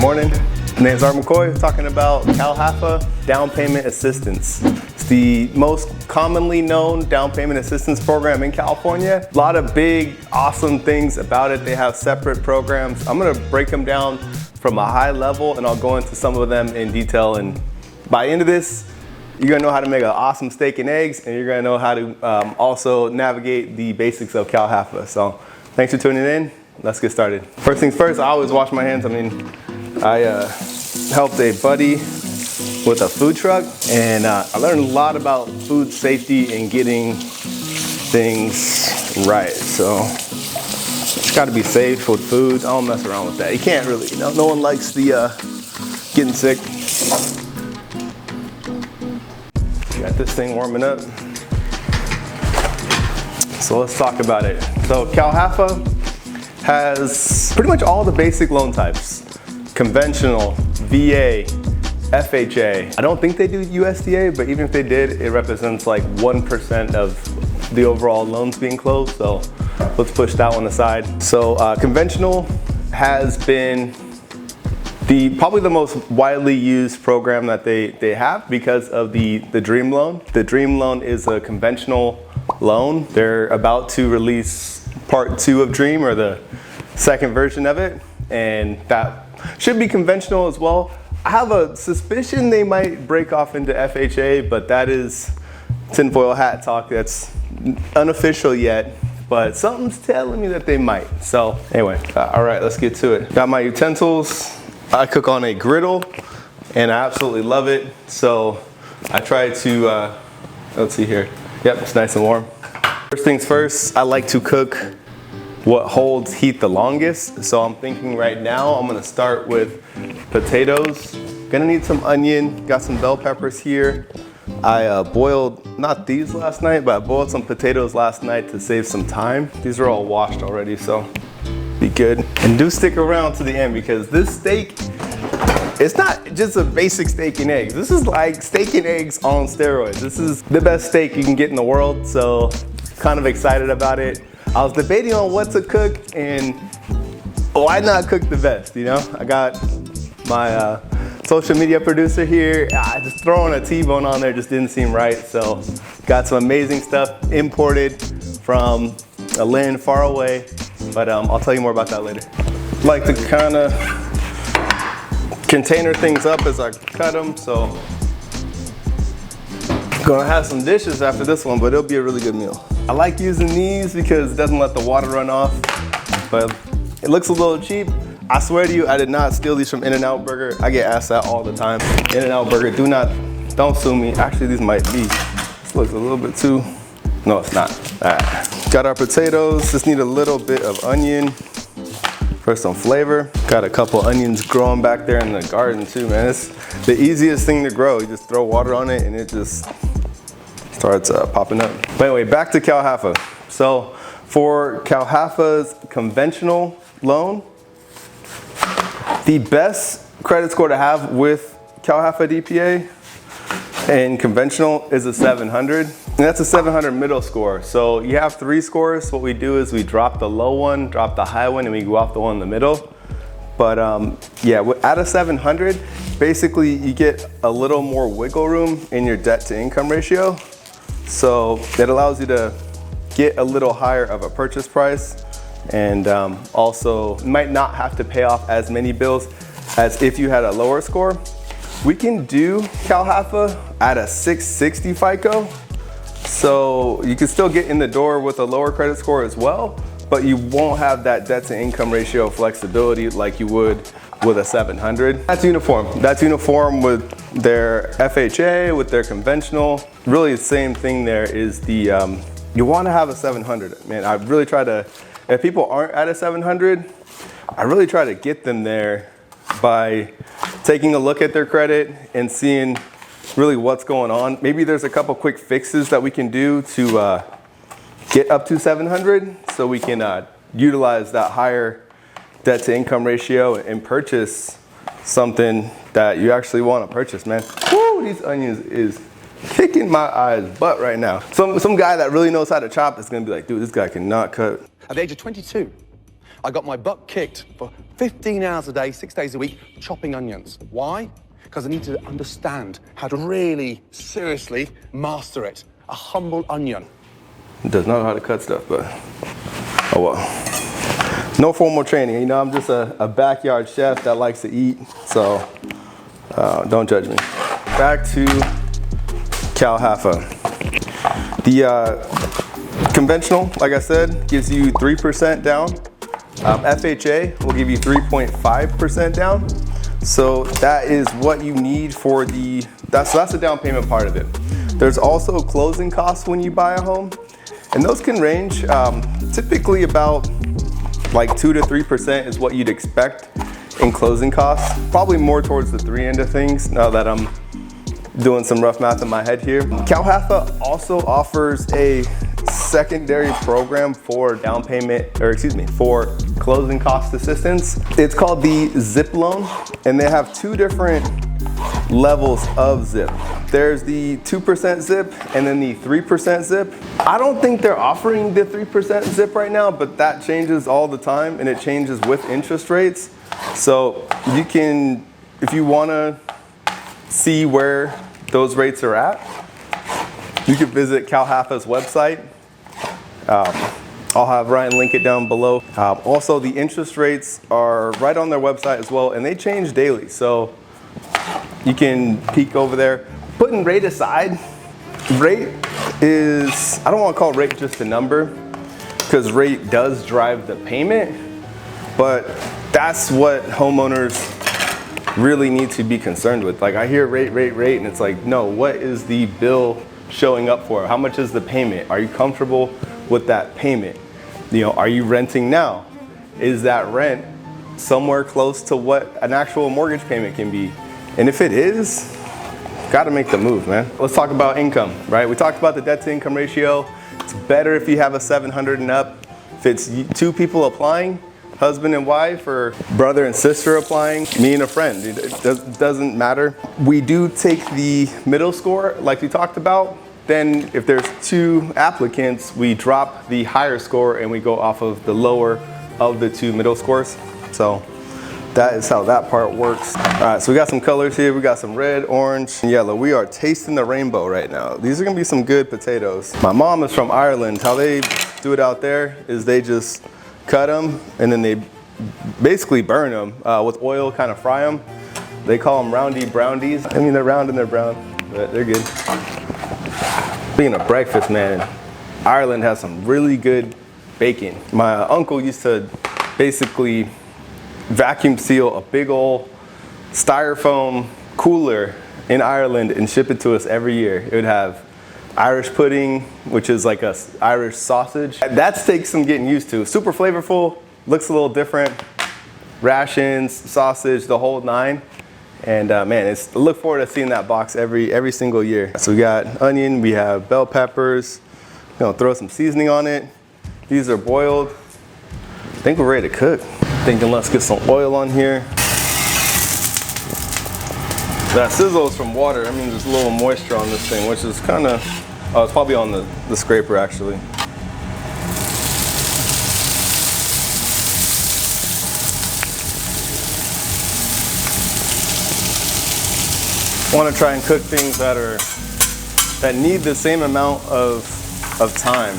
morning. My name is Art McCoy, talking about HFA Down Payment Assistance. It's the most commonly known down payment assistance program in California. A lot of big, awesome things about it. They have separate programs. I'm gonna break them down from a high level and I'll go into some of them in detail. And by the end of this, you're gonna know how to make an awesome steak and eggs, and you're gonna know how to also navigate the basics of HFA. So thanks for tuning in. Let's get started. First things first, I always wash my hands. I helped a buddy with a food truck, and I learned a lot about food safety and getting things right. So it's got to be safe with food. I don't mess around with that. You can't really, no one likes the getting sick. Got this thing warming up. So let's talk about it. So HFA has pretty much all the basic loan types. Conventional, VA, FHA. I don't think they do USDA, but even if they did, it represents like 1% of the overall loans being closed. So let's push that one aside. So conventional has been probably the most widely used program that they have because of the Dream Loan. The Dream Loan is a conventional loan. They're about to release part 2 of Dream, or the second version of it, and that should be conventional as well. I have a suspicion they might break off into FHA, but that is tinfoil hat talk. That's unofficial yet, but something's telling me that they might. So anyway, all right, let's get to it. Got my utensils. I cook on a griddle, and I absolutely love it. So I try to, let's see here. Yep, it's nice and warm. First things first, I like to cook what holds heat the longest. So I'm thinking right now, I'm gonna start with potatoes. Gonna need some onion, got some bell peppers here. I boiled, not these last night, but I boiled some potatoes last night to save some time. These are all washed already, so be good. And do stick around to the end, because this steak, it's not just a basic steak and eggs. This is like steak and eggs on steroids. This is the best steak you can get in the world, so kind of excited about it. I was debating on what to cook, and why not cook the best, I got my social media producer here. Just throwing a T-bone on there just didn't seem right, so got some amazing stuff imported from a land far away, but I'll tell you more about that later. Like to kind of container things up as I cut them, so gonna have some dishes after this one, but it'll be a really good meal. I like using these because it doesn't let the water run off, but it looks a little cheap. I swear to you, I did not steal these from In-N-Out Burger. I get asked that all the time. In-N-Out Burger, don't sue me. Actually, these might be. This looks a little bit too, no, it's not. All right, got our potatoes. Just need a little bit of onion for some flavor. Got a couple onions growing back there in the garden too, man. It's the easiest thing to grow. You just throw water on it and it just starts popping up. But anyway, back to HFA. So for HFA's conventional loan, the best credit score to have with HFA DPA and conventional is a 700. And that's a 700 middle score. So you have 3 scores. What we do is we drop the low one, drop the high one, and we go off the one in the middle. But yeah, at a 700, basically you get a little more wiggle room in your debt to income ratio. So it allows you to get a little higher of a purchase price, and also might not have to pay off as many bills as if you had a lower score. We can do HFA at a 660 FICO. So you can still get in the door with a lower credit score as well, but you won't have that debt to income ratio flexibility like you would with a 700. That's uniform. That's uniform with their FHA, with their conventional. Really the same thing there is the, you wanna have a 700. Man, I really try to, if people aren't at a 700, I really try to get them there by taking a look at their credit and seeing really what's going on. Maybe there's a couple quick fixes that we can do to get up to 700 so we can utilize that higher debt to income ratio and purchase something that you actually want to purchase, man. Woo, these onions is kicking my eyes butt right now. Some guy that really knows how to chop is gonna be like, dude, this guy cannot cut. At the age of 22, I got my butt kicked for 15 hours a day, 6 days a week, chopping onions. Why? Because I need to understand how to really, seriously master it. A humble onion. Does not know how to cut stuff, but oh well. No formal training. You know, I'm just a backyard chef that likes to eat, so don't judge me. Back to Cal HFA. The conventional, like I said, gives you 3% down. FHA will give you 3.5% down. So that is what you need for that's the down payment part of it. There's also closing costs when you buy a home, and those can range typically about like 2 to 3% is what you'd expect in closing costs. Probably more towards the 3 end of things now that I'm doing some rough math in my head here. Cal HFA also offers a secondary program for down payment, or excuse me, for closing cost assistance. It's called the ZIP loan, and they have 2 different levels of ZIP. There's the 2% ZIP and then the 3% ZIP. I don't think they're offering the 3% ZIP right now, but that changes all the time and it changes with interest rates. So you can, if you wanna see where those rates are at, you can visit Cal HFA's website. I'll have Ryan link it down below. Also, the interest rates are right on their website as well, and they change daily. So you can peek over there. Putting rate aside, rate is, I don't want to call rate just a number, because rate does drive the payment, but that's what homeowners really need to be concerned with. Like, I hear rate, and it's like, no, what is the bill showing up for? How much is the payment? Are you comfortable with that payment? You know, are you renting now? Is that rent somewhere close to what an actual mortgage payment can be? And if it is, gotta make the move, man. Let's talk about income, right? We talked about the debt to income ratio. It's better if you have a 700 and up. If it's 2 people applying, husband and wife, or brother and sister applying, me and a friend, it doesn't matter. We do take the middle score, like we talked about. Then if there's 2 applicants, we drop the higher score and we go off of the lower of the 2 middle scores. So that is how that part works. All right, so we got some colors here. We got some red, orange, and yellow. We are tasting the rainbow right now. These are gonna be some good potatoes. My mom is from Ireland. How they do it out there is they just cut them and then they basically burn them with oil, kind of fry them. They call them roundy brownies. I mean, they're round and they're brown, but they're good. Speaking of breakfast, man, Ireland has some really good bacon. My uncle used to basically vacuum seal a big old styrofoam cooler in Ireland and ship it to us every year. It would have Irish pudding, which is like a Irish sausage. That takes some getting used to. Super flavorful, looks a little different. Rations, sausage, the whole 9. And man, I look forward to seeing that box every single year. So we got onion, we have bell peppers. Gonna throw some seasoning on it. These are boiled. I think we're ready to cook. Thinking let's get some oil on here. That sizzle is from water. I mean, there's a little moisture on this thing, which is kind of, oh, it's probably on the scraper actually. I want to try and cook things that need the same amount of time,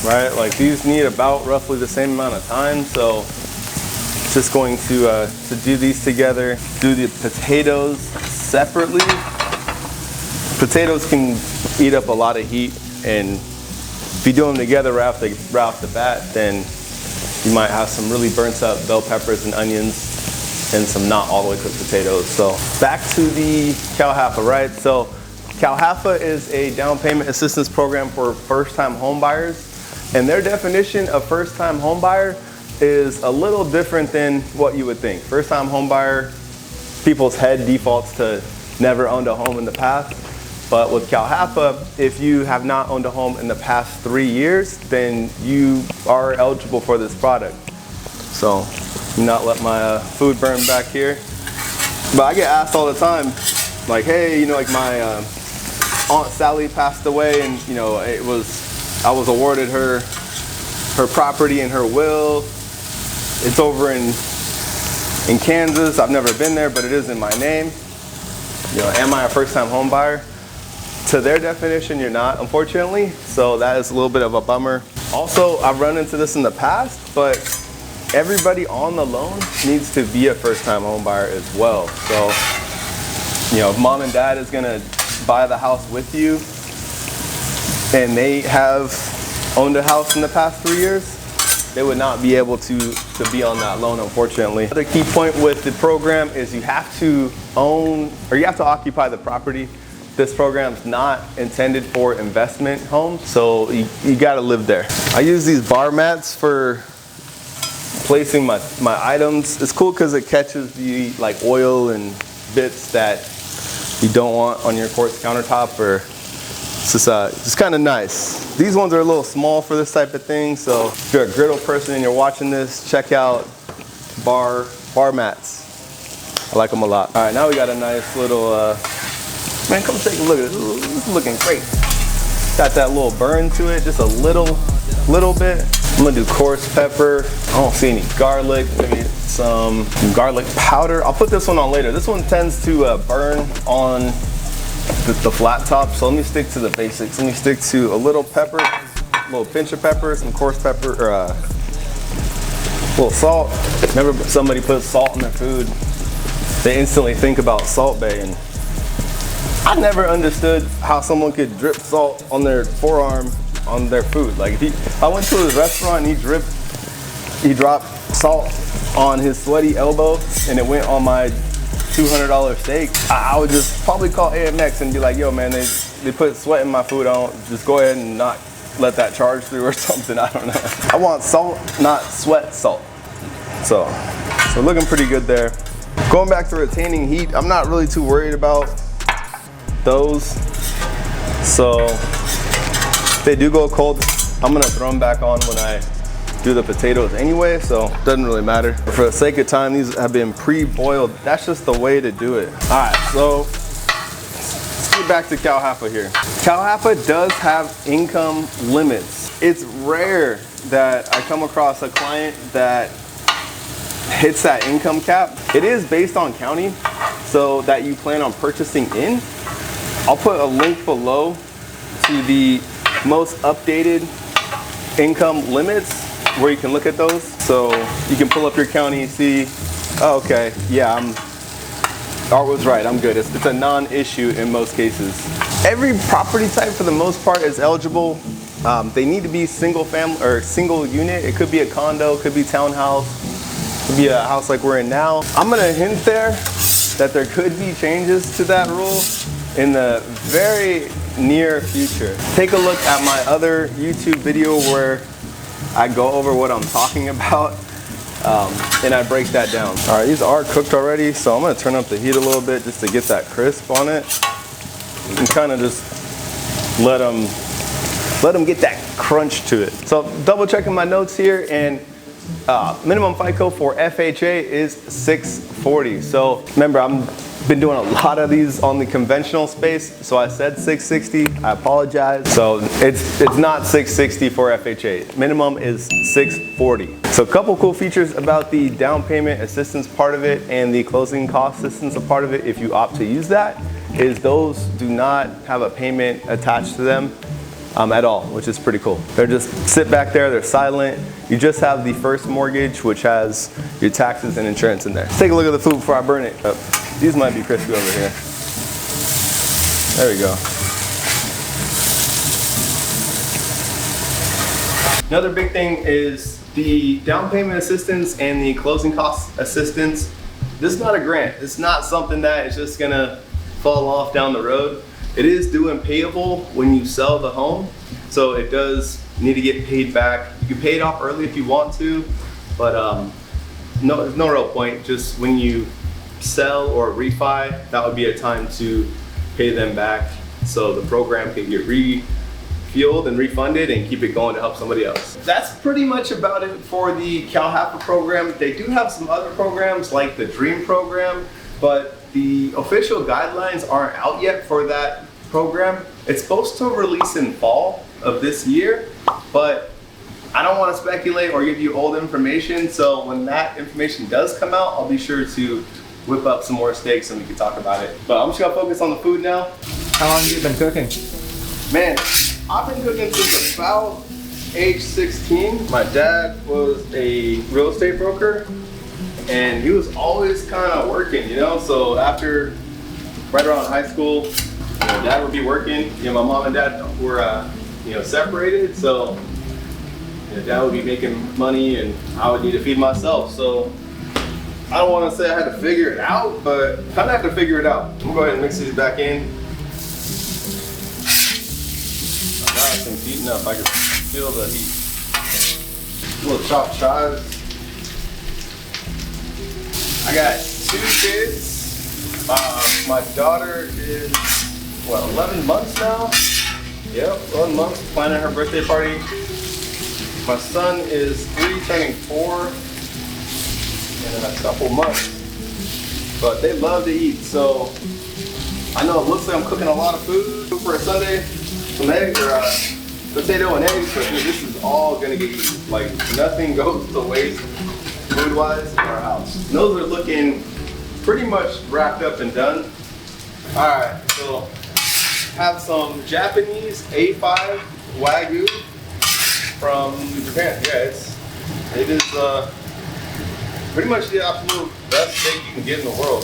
right? Like these need about roughly the same amount of time. So just going to do these together. Do the potatoes separately. Potatoes can eat up a lot of heat, and if you do them together right off the bat, then you might have some really burnt up bell peppers and onions and some not all the way cooked potatoes. So back to the Cal HFA, right? So Cal HFA is a down payment assistance program for first-time home buyers, and their definition of first-time home buyer is a little different than what you would think. First-time home buyer, people's head defaults to never owned a home in the past. But with Cal HFA, if you have not owned a home in the past 3 years, then you are eligible for this product. So not let my food burn back here. But I get asked all the time, like, hey, you know, like my Aunt Sally passed away, and you know, I was awarded her property in her will, It's over in Kansas. I've never been there, but it is in my name. You know, am I a first-time home buyer? To their definition, you're not, unfortunately. So that is a little bit of a bummer. Also, I've run into this in the past, but everybody on the loan needs to be a first-time home buyer as well. So, you know, if mom and dad is gonna buy the house with you and they have owned a house in the past 3 years, they would not be able to be on that loan, unfortunately. Another key point with the program is you have to own, or you have to occupy the property. This program's not intended for investment homes, so you gotta live there. I use these bar mats for placing my items. It's cool because it catches the like oil and bits that you don't want on your quartz countertop, or it's just kind of nice. These ones are a little small for this type of thing, so if you're a griddle person and you're watching this, check out bar mats. I like them a lot. All right, now we got a nice little, man, come take a look at this. This is looking great. Got that little burn to it, just a little bit. I'm gonna do coarse pepper. I don't see any garlic. Maybe some garlic powder. I'll put this one on later. This one tends to burn on the flat top, so let me stick to the basics. Let me stick to a little pepper, a little pinch of pepper, some coarse pepper, or a little salt. Whenever somebody puts salt in their food, they instantly think about Salt Bae, and I never understood how someone could drip salt on their forearm on their food. Like if I went to his restaurant and he dropped salt on his sweaty elbow and it went on my $200 steak, I would just probably call AMX and be like, yo man, they put sweat in my food. I don't, just go ahead and not let that charge through or something. I don't know. I want salt, not sweat salt. So looking pretty good there. Going back to retaining heat, I'm not really too worried about those. So if they do go cold, I'm gonna throw them back on when I do the potatoes anyway, so it doesn't really matter. But for the sake of time, these have been pre-boiled. That's just the way to do it. All right, so let's get back to Calhaffa here. Calhaffa does have income limits. It's rare that I come across a client that hits that income cap. It is based on county, so that you plan on purchasing in. I'll put a link below to the most updated income limits where you can look at those. So you can pull up your county and see, oh, okay, yeah, Art was right, I'm good. It's a non-issue in most cases. Every property type for the most part is eligible. They need to be single family or single unit. It could be a condo, it could be townhouse, it could be a house like we're in now. I'm gonna hint there that there could be changes to that rule in the very near future. Take a look at my other YouTube video where I go over what I'm talking about and I break that down. All right, these are cooked already, so I'm gonna turn up the heat a little bit just to get that crisp on it and kind of just let them get that crunch to it. So double checking my notes here, and minimum FICO for FHA is 640. So remember, I've been doing a lot of these on the conventional space, so I said 660, I apologize. So it's not 660 for FHA. Minimum is 640. So a couple cool features about the down payment assistance part of it and the closing cost assistance part of it, if you opt to use that, is those do not have a payment attached to them at all, which is pretty cool. They're just sit back there, they're silent. You just have the first mortgage, which has your taxes and insurance in there. Let's take a look at the food before I burn it up. These might be crispy over here. There we go. Another big thing is the down payment assistance and the closing cost assistance. This is not a grant. It's not something that is just gonna fall off down the road. It is due and payable when you sell the home, so it does need to get paid back. You can pay it off early if you want to, but no, there's no real point. Just when you sell or refi, that would be a time to pay them back so the program can get refueled and refunded and keep it going to help somebody else. That's pretty much about it for the Calhaffa program. They do have some other programs like the Dream program, but the official guidelines aren't out yet for that program. It's supposed to release in fall of this year, but I don't want to speculate or give you old information, so when that information does come out, I'll be sure to whip up some more steaks and we can talk about it. But I'm just gonna focus on the food now. How long have you been cooking? Man, I've been cooking since about age 16. My dad was a real estate broker and he was always kind of working, you know? So after, right around high school, you know, dad would be working. You know, my mom and dad were, you know, separated. So you know, dad would be making money and I would need to feed myself. So I don't want to say I had to figure it out, but kind of have to figure it out. I'm gonna go ahead and mix these back in. Oh God, this thing's heating up. I can feel the heat. Little chopped chives. I got 2 kids. My daughter is, what, 11 months now? Yep, 11 months, planning her birthday party. My son is 3, turning 4 in a couple months. But they love to eat, so I know it looks like I'm cooking a lot of food for a Sunday. Some eggs or potato and eggs, but this is all gonna get eaten. Like nothing goes to waste food-wise in our house. And those are looking pretty much wrapped up and done. All right, so have some Japanese A5 Wagyu from Japan. Yeah, it is pretty much the absolute best steak you can get in the world.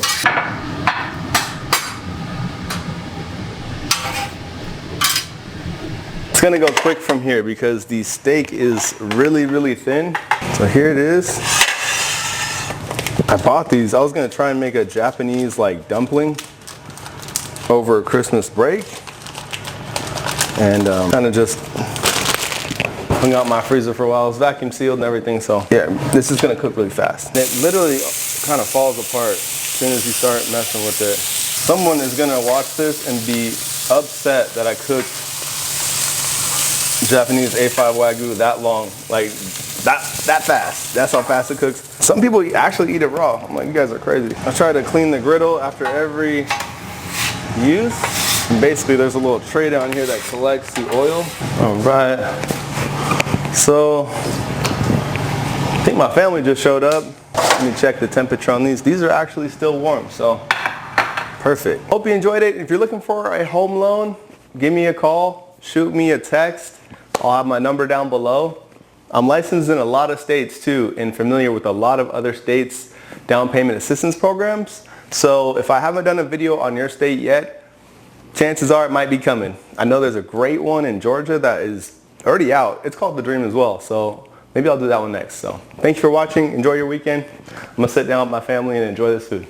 It's gonna go quick from here because the steak is really, really thin. So here it is. I bought these. I was gonna try and make a Japanese like dumpling over Christmas break. And kind of just hung out in my freezer for a while. It's vacuum sealed and everything, so yeah, this is gonna cook really fast. It literally kind of falls apart as soon as you start messing with it. Someone is gonna watch this and be upset that I cooked Japanese A5 Wagyu that long, like that fast. That's how fast it cooks. Some people actually eat it raw. I'm like, you guys are crazy. I try to clean the griddle after every use. And basically, there's a little tray down here that collects the oil. All right. So, I think my family just showed up. Let me check the temperature on these. These are actually still warm, so perfect. Hope you enjoyed it. If you're looking for a home loan, give me a call, shoot me a text. I'll have my number down below. I'm licensed in a lot of states too and familiar with a lot of other states' down payment assistance programs. So if I haven't done a video on your state yet, chances are it might be coming. I know there's a great one in Georgia that is already out. It's called The Dream as well. So maybe I'll do that one next. So thanks for watching. Enjoy your weekend. I'm gonna sit down with my family and enjoy this food.